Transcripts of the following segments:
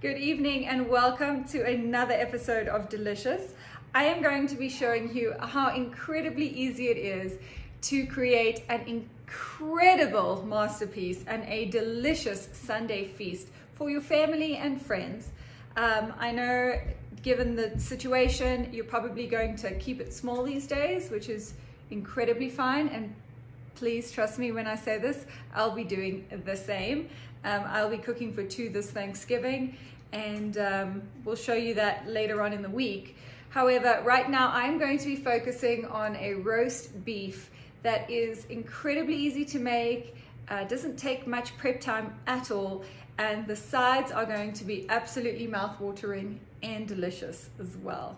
Good evening and welcome to another episode of Delicious. I am going to be showing you how incredibly easy it is to create an incredible masterpiece and a delicious Sunday feast for your family and friends. I know given the situation, you're probably going to keep it small these days, which is incredibly fine, and please trust me when I say this, I'll be doing the same. I'll be cooking for two this Thanksgiving, and we'll show you that later on in the week. However, right now I'm going to be focusing on a roast beef that is incredibly easy to make, doesn't take much prep time at all, and the sides are going to be absolutely mouth-watering and delicious as well.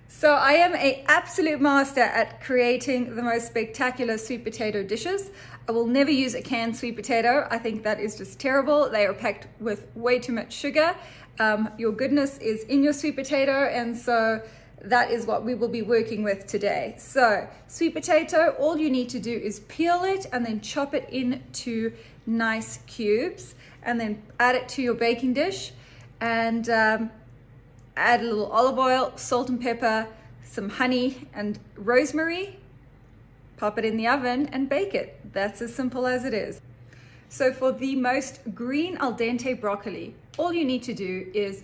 So I am an absolute master at creating the most spectacular sweet potato dishes. I will never use a canned sweet potato. I think that is just terrible. They are packed with way too much sugar. Your goodness is in your sweet potato, and so that is what we will be working with today. So sweet potato, all you need to do is peel it and then chop it into nice cubes, and then add it to your baking dish, and add a little olive oil, salt and pepper, some honey and rosemary, pop it in the oven and bake it. That's as simple as it is. So for the most green al dente broccoli, all you need to do is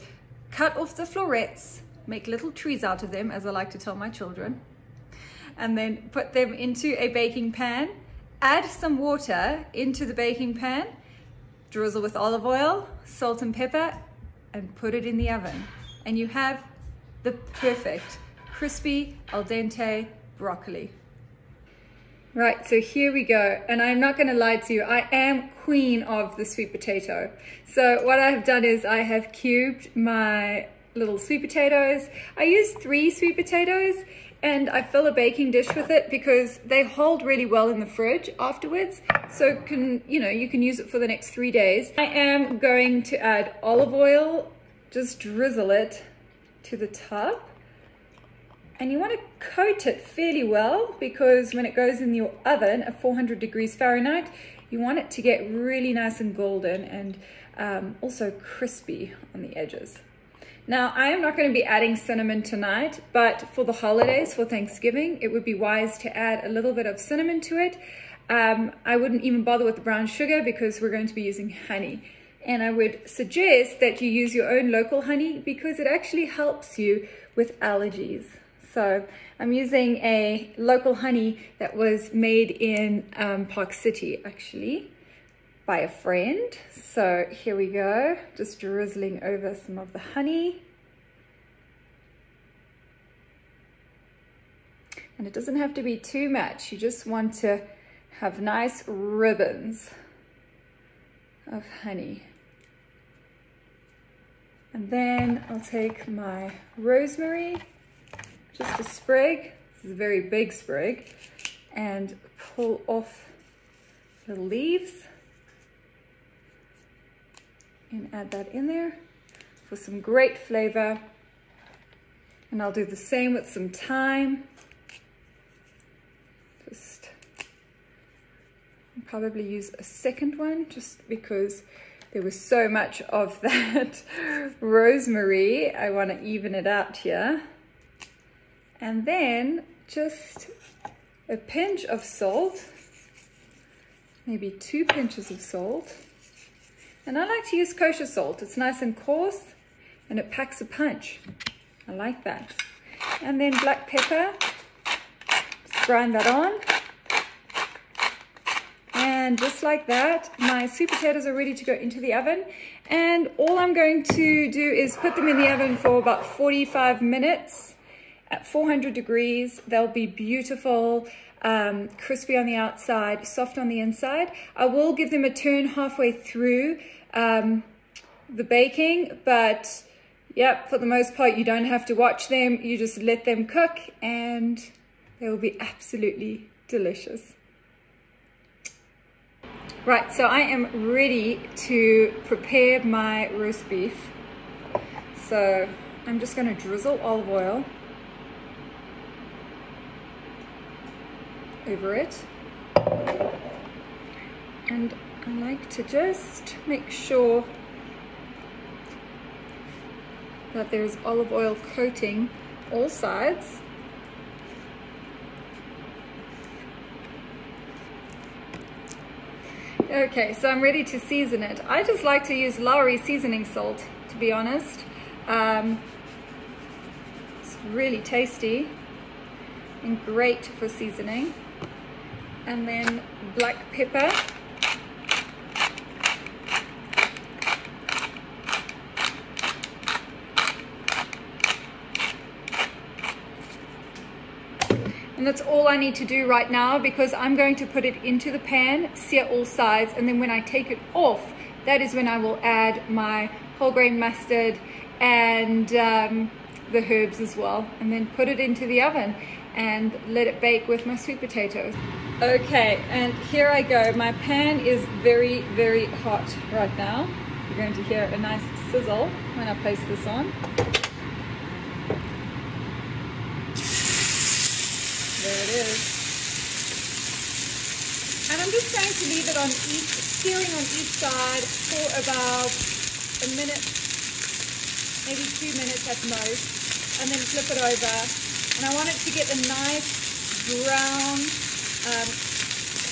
cut off the florets, make little trees out of them, as I like to tell my children, and then put them into a baking pan, add some water into the baking pan, drizzle with olive oil, salt and pepper, and put it in the oven. And you have the perfect crispy al dente broccoli. Right, so here we go, and I'm not going to lie to you, I am queen of the sweet potato. So what I have done is I have cubed my little sweet potatoes. I use 3 sweet potatoes, and I fill a baking dish with it because they hold really well in the fridge afterwards. So you can use it for the next 3 days. I am going to add olive oil, just drizzle it to the top. And you want to coat it fairly well, because when it goes in your oven at 400 degrees Fahrenheit, you want it to get really nice and golden and also crispy on the edges. Now, I am not going to be adding cinnamon tonight, but for the holidays, for Thanksgiving, it would be wise to add a little bit of cinnamon to it. I wouldn't even bother with the brown sugar because we're going to be using honey. And I would suggest that you use your own local honey because it actually helps you with allergies. So I'm using a local honey that was made in Park City, actually, by a friend. So here we go, just drizzling over some of the honey. And it doesn't have to be too much. You just want to have nice ribbons of honey. And then I'll take my rosemary, just a sprig, this is a very big sprig, and pull off the leaves and add that in there for some great flavor. And I'll do the same with some thyme. Just probably use a second one just because there was so much of that rosemary. I want to even it out here. And then just a pinch of salt, maybe 2 pinches of salt. And I like to use kosher salt. It's nice and coarse and it packs a punch. I like that. And then black pepper, just grind that on. And just like that, my sweet potatoes are ready to go into the oven. And all I'm going to do is put them in the oven for about 45 minutes. At 400 degrees, they'll be beautiful, crispy on the outside, soft on the inside. I will give them a turn halfway through the baking, but yep, for the most part, you don't have to watch them. You just let them cook and they will be absolutely delicious. Right, so I am ready to prepare my roast beef. So I'm just going to drizzle olive oil over it, and I like to just make sure that there's olive oil coating all sides. Okay, so I'm ready to season it. I just like to use Lowry seasoning salt, to be honest. It's really tasty and great for seasoning. And then black pepper. And that's all I need to do right now, because I'm going to put it into the pan, sear all sides, and then when I take it off, that is when I will add my whole grain mustard and the herbs as well, and then put it into the oven and let it bake with my sweet potatoes. Okay, and here I go. My pan is very, very hot right now. You're going to hear a nice sizzle when I place this on. There it is. And I'm just going to leave it on searing on each side for about a minute, maybe 2 minutes at most, and then flip it over. And I want it to get a nice brown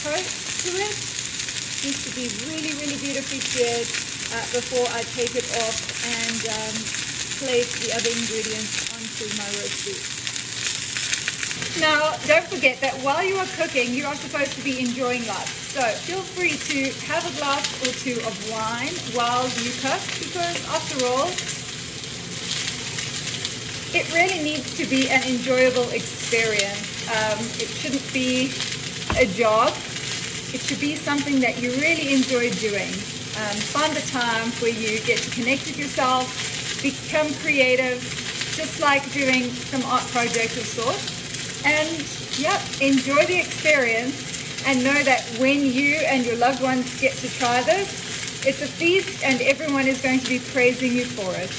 coat to it. It needs to be really, really beautifully seared before I take it off and place the other ingredients onto my roast beef. Now, don't forget that while you are cooking, you are supposed to be enjoying life. So feel free to have a glass or two of wine while you cook, because after all, it really needs to be an enjoyable experience. It shouldn't be a job. It should be something that you really enjoy doing. Find the time where you get to connect with yourself, become creative, just like doing some art project of sorts. And yep, enjoy the experience and know that when you and your loved ones get to try this, it's a feast and everyone is going to be praising you for it.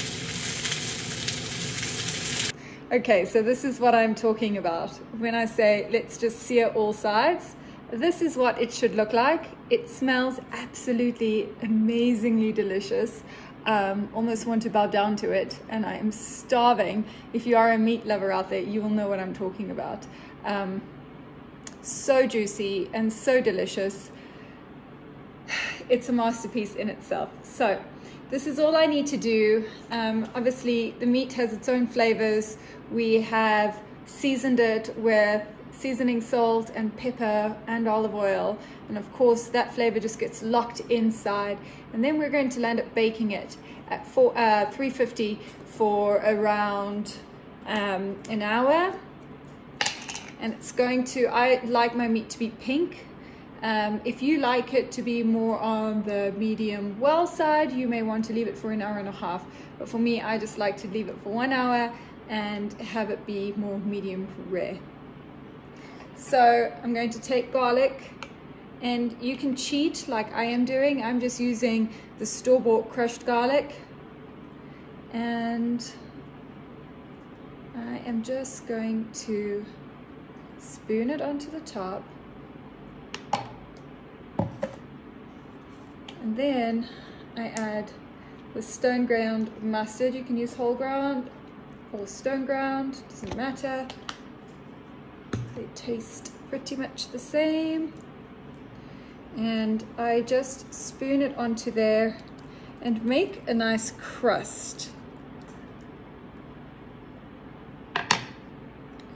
Okay, so this is what I'm talking about when I say let's just sear all sides. This is what it should look like. It smells absolutely amazingly delicious. Almost want to bow down to it, and I am starving. If you are a meat lover out there, you will know what I'm talking about. So juicy and so delicious. It's a masterpiece in itself. So this is all I need to do. Obviously the meat has its own flavors. We have seasoned it with seasoning salt and pepper and olive oil, and of course that flavor just gets locked inside. And then we're going to land up baking it at 350 for around an hour. And it's going to, I like my meat to be pink. If you like it to be more on the medium well side, you may want to leave it for an hour and a half. But for me, I just like to leave it for 1 hour and have it be more medium rare. So I'm going to take garlic, and you can cheat like I am doing. I'm just using the store-bought crushed garlic, and I am just going to spoon it onto the top, and then I add the stone ground mustard. You can use whole ground or stone ground, doesn't matter. They taste pretty much the same. And I just spoon it onto there and make a nice crust.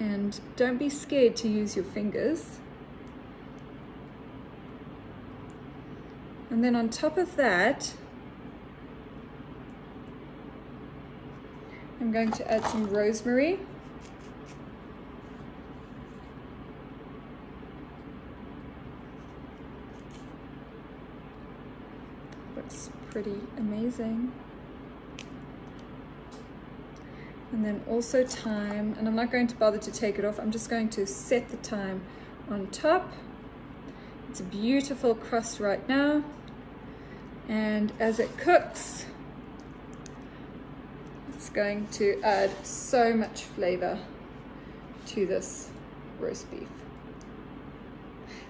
And don't be scared to use your fingers. And then on top of that, I'm going to add some rosemary. Looks pretty amazing. And then also thyme, and I'm not going to bother to take it off. I'm just going to set the thyme on top. It's a beautiful crust right now. And as it cooks, it's going to add so much flavor to this roast beef.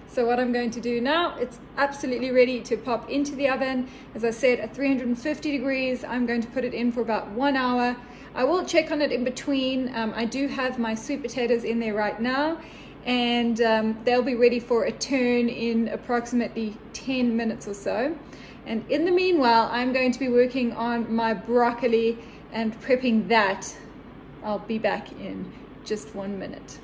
So what I'm going to do now, it's absolutely ready to pop into the oven. As I said, at 350 degrees, I'm going to put it in for about 1 hour. I will check on it in between. I do have my sweet potatoes in there right now, and they'll be ready for a turn in approximately 10 minutes or so. And in the meanwhile, I'm going to be working on my broccoli and prepping that. I'll be back in just 1 minute.